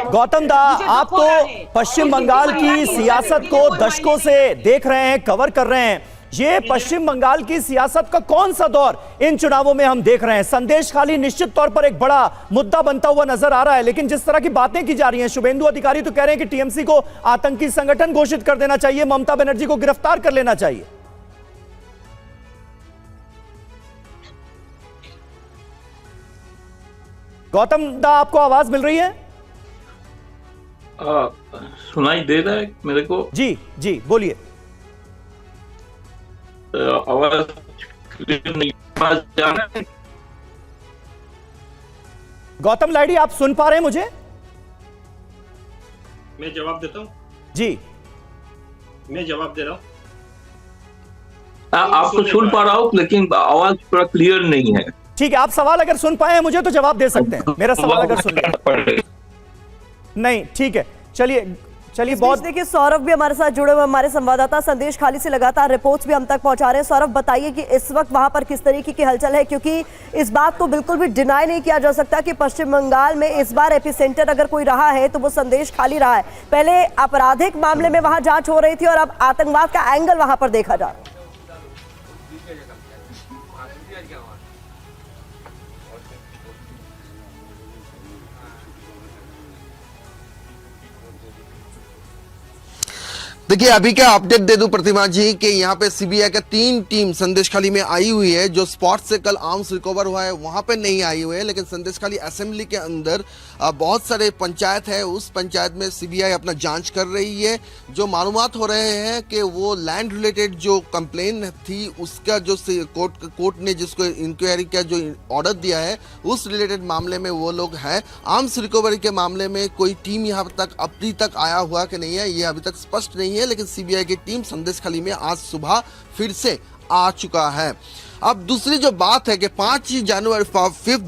गौतम दा, आप तो पश्चिम बंगाल की सियासत को दशकों से देख रहे हैं, कवर कर रहे हैं। ये पश्चिम बंगाल की सियासत का कौन सा दौर इन चुनावों में हम देख रहे हैं? संदेश खाली निश्चित तौर पर एक बड़ा मुद्दा बनता हुआ नजर आ रहा है, लेकिन जिस तरह की बातें की जा रही हैं, शुभेंदु अधिकारी तो कह रहे हैं कि टीएमसी को आतंकी संगठन घोषित कर देना चाहिए, ममता बनर्जी को गिरफ्तार कर लेना चाहिए। गौतम दा, आपको आवाज मिल रही है? सुनाई दे रहा है मेरे को? जी जी, बोलिए। आवाज क्लियर नहीं जा रहा है। गौतम लाइडी, आप सुन पा रहे हैं मुझे? मैं जवाब देता हूं। जी, मैं जवाब दे रहा हूं। आपको सुन पा रहा हूं, लेकिन आवाज पूरा क्लियर नहीं है। ठीक है, आप सवाल अगर सुन पाए हैं मुझे तो जवाब दे सकते हैं। मेरा सवाल अगर सुन लिया नहीं, ठीक है, चलिए बहुत। देखिए, सौरभ भी हमारे साथ जुड़े हुए, हमारे संवाददाता संदेश खाली से लगातार रिपोर्ट्स भी हम तक पहुंचा रहे हैं। सौरभ, बताइए कि इस वक्त वहां पर किस तरीके की हलचल है, क्योंकि इस बात को बिल्कुल भी डिनाई नहीं किया जा सकता कि पश्चिम बंगाल में इस बार एपिसेंटर अगर कोई रहा है तो वो संदेश खाली रहा है। पहले आपराधिक मामले में वहां जांच हो रही थी और अब आतंकवाद का एंगल वहां पर देखा जा रहा है। देखिए, अभी क्या अपडेट दे दूं प्रतिमा जी कि यहाँ पे सीबीआई का 3 टीम संदेशखाली में आई हुई है। जो स्पॉट से कल आर्म्स रिकवर हुआ है वहां पे नहीं आई हुई है, लेकिन संदेशखाली असेंबली के अंदर बहुत सारे पंचायत है, उस पंचायत में सीबीआई अपना जांच कर रही है। जो मालूमात हो रहे हैं कि वो लैंड रिलेटेड जो कंप्लेन थी उसका जो कोर्ट ने जिसको इंक्वायरी का जो ऑर्डर दिया है उस रिलेटेड मामले में वो लोग हैं। आर्म्स रिकवरी के मामले में कोई टीम यहाँ तक अभी तक आया हुआ कि नहीं है ये अभी तक स्पष्ट नहीं है, लेकिन सीबीआई की टीम संदेशखाली में आज सुबह फिर से आ चुका है। अब दूसरी जो बात है कि 5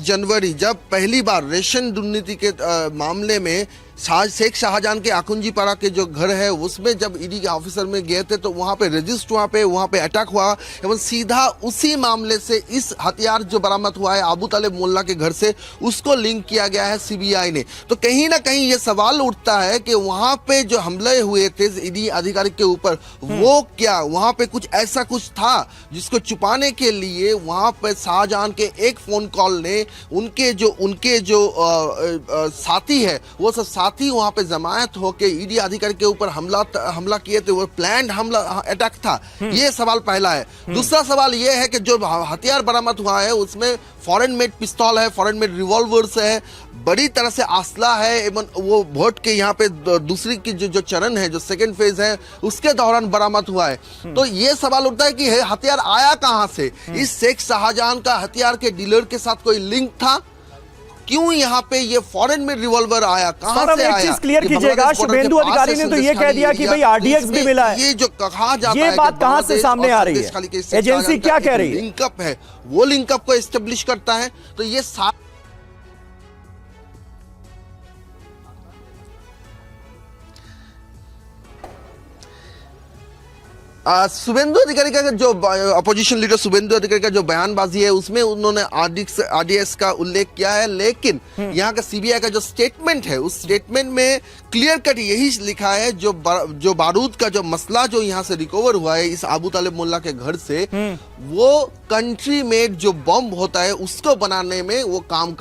जनवरी जब पहली बार रेशन दुर्नीति के मामले में शेख शाहजहां के आकुंजी पाड़ा के जो घर है उसमें जब ईडी के ऑफिसर में गए थे तो वहां पे रजिस्ट वहां पे अटैक हुआ एवं सीधा उसी मामले से इस हथियार जो बरामद हुआ है अबू तालिब मोल्ला के घर से उसको लिंक किया गया है सीबीआई ने। तो कहीं ना कहीं ये सवाल उठता है कि वहां पे जो हमले हुए थे ईडी अधिकारी के ऊपर वो क्या वहां पे कुछ ऐसा कुछ था जिसको छुपाने के लिए वहां पे शाहजहां के एक फोन कॉल ने उनके जो साथी है वो सब साथी वहां पे जमायत होके ईडी अधिकारी के ऊपर हमला किए थे, वो प्लान्ड हमला अटैक था। ये सवाल पहला है। दूसरा सवाल ये है कि जो हथियार बरामद हुआ है उसमें फॉरेन मेड पिस्तौल है, फॉरेन मेड रिवॉल्वर्स है, बड़ी तरह से असला है एवं वो वोट के यहाँ पे दूसरी की जो चरण है जो सेकेंड फेज है उसके दौरान बरामद हुआ है। तो ये सवाल उठता है कि हथियार आया कहां से? इस शेख शाहजहां का हथियार के डीलर के साथ कोई लिंक था? क्यों यहाँ पे ये फॉरेन में रिवॉल्वर आया, कहां से आया? एक चीज क्लियर कीजिएगा, शुभेंदु अधिकारी ने तो ये कह दिया कि भाई आरडीएक्स भी मिला है। ये जो कहा जाता ये है बात कहां से सामने आ रही है? एजेंसी क्या कह रही है? लिंकअप है, वो लिंकअप को एस्टेब्लिश करता है। तो ये शुभेंदु अधिकारी का जो अपोजिशन लीडर शुभेंदु अधिकारी का जो बयानबाजी है उसमें उन्होंने आरडीएक्स का उल्लेख किया है, लेकिन यहाँ का सीबीआई का जो स्टेटमेंट है उस स्टेटमेंट में क्लियर कट यही लिखा है जो बारूद का जो मसला जो यहाँ से रिकवर हुआ है इस अबू तालिब मोल्ला के घर से वो कंट्री मेड जो बम होता है उसको बनाने में वो काम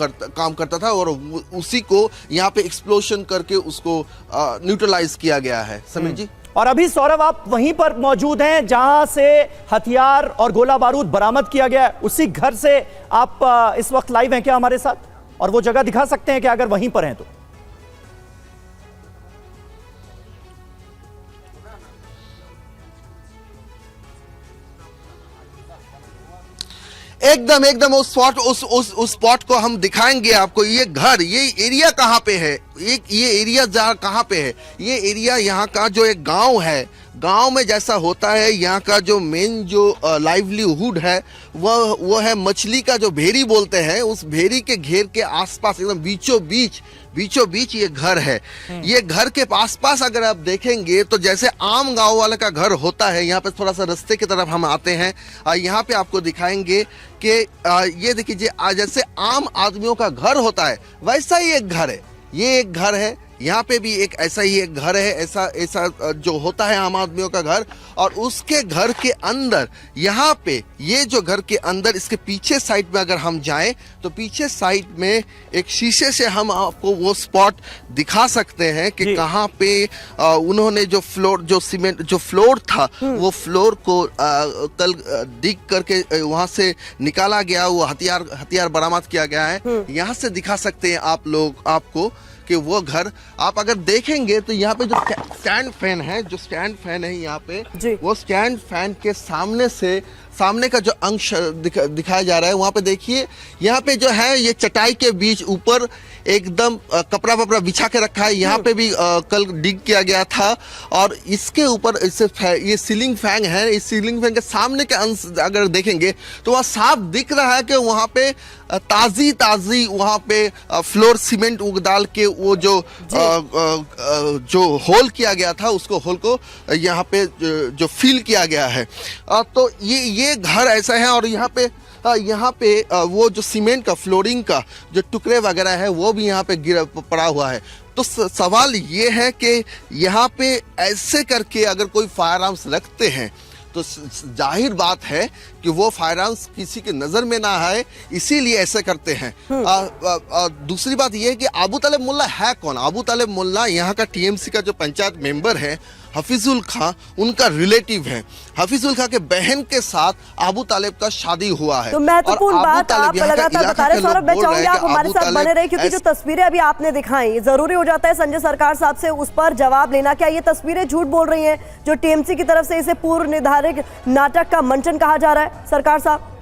करता था और उसी को यहाँ पे एक्सप्लोजन करके उसको न्यूट्रलाइज किया गया है। समीर जी, और अभी सौरभ आप वहीं पर मौजूद हैं जहां से हथियार और गोला बारूद बरामद किया गया, उसी घर से आप इस वक्त लाइव हैं क्या हमारे साथ? और वो जगह दिखा सकते हैं कि अगर वहीं पर हैं तो? एकदम उस स्पॉट को हम दिखाएंगे आपको। ये घर, ये एरिया कहाँ पे है, ये एरिया जहाँ कहाँ पे है, ये एरिया यहाँ का जो एक गांव है, गांव में जैसा होता है यहाँ का जो मेन जो लाइवलीहुड है वो है मछली का जो भेरी बोलते हैं, उस भेरी के घेर के आसपास एकदम बीचों बीच ये घर है। ये घर के पास अगर आप देखेंगे तो जैसे आम गांव वाले का घर होता है, यहाँ पे थोड़ा सा रास्ते की तरफ हम आते हैं, यहाँ पे आपको दिखाएंगे कि ये देखिए जैसे आम आदमियों का घर होता है वैसा ही एक घर है। ये एक घर है, यहाँ पे भी एक ऐसा ही एक घर है, ऐसा जो होता है आम आदमियों का घर। और उसके घर के अंदर यहाँ पे ये जो घर के अंदर इसके पीछे साइड में अगर हम जाएं तो पीछे साइड में एक शीशे से हम आपको वो स्पॉट दिखा सकते हैं कि कहाँ पे उन्होंने जो फ्लोर, जो सीमेंट जो फ्लोर था वो फ्लोर को कल डिग करके वहां से निकाला गया, वो हथियार बरामद किया गया है। यहाँ से दिखा सकते हैं आप लोग आपको कि वो घर आप अगर देखेंगे तो यहाँ पे जो स्टैंड फैन है यहाँ पे, वो स्टैंड फैन के सामने का जो अंश दिखाया जा रहा है, वहाँ पे देखिए यहाँ पे जो है ये चटाई के बीच ऊपर एकदम कपड़ा वपड़ा बिछा के रखा है। यहाँ पे भी कल डिग किया गया था और इसके ऊपर ये सीलिंग फैन है। इस सीलिंग फैन के सामने के अंश अगर देखेंगे तो वहाँ साफ दिख रहा है कि वहाँ पे ताजी वहाँ पे फ्लोर सीमेंट डाल के वो जो होल किया गया था उसको होल को यहाँ पे जो फिल किया गया है। तो ये घर ऐसा है और यहाँ पे वो जो सीमेंट का फ्लोरिंग का जो टुकड़े वगैरह है वो भी यहाँ पे पड़ा हुआ है। तो सवाल ये है कि यहाँ पे ऐसे करके अगर कोई फायर आर्म्स रखते हैं तो जाहिर बात है कि वो फायर आर्म्स किसी के नजर में ना आए, इसीलिए ऐसे करते हैं। दूसरी बात यह है कि अबू तालिब मुल्ला है कौन? अबू तालिब मुल्ला यहाँ का टीएमसी का जो पंचायत मेंबर है हफीजुल खां, उनका रिलेटिव है। हफीजुल खां के बहन के साथ अबू तालिब का शादी हुआ है। तो महत्वपूर्ण बात आप लगातार बता रहे हैं सौरभ, मैं चाहूंगी आप हमारे साथ बने रहे क्योंकि जो तस्वीरें अभी आपने दिखाई, जरूरी हो जाता है संजय सरकार साहब से उस पर जवाब लेना। क्या ये तस्वीरें झूठ बोल रही हैं जो टीएमसी की तरफ से इसे पूर्व निर्धारित नाटक का मंचन कहा जा रहा है सरकार साहब?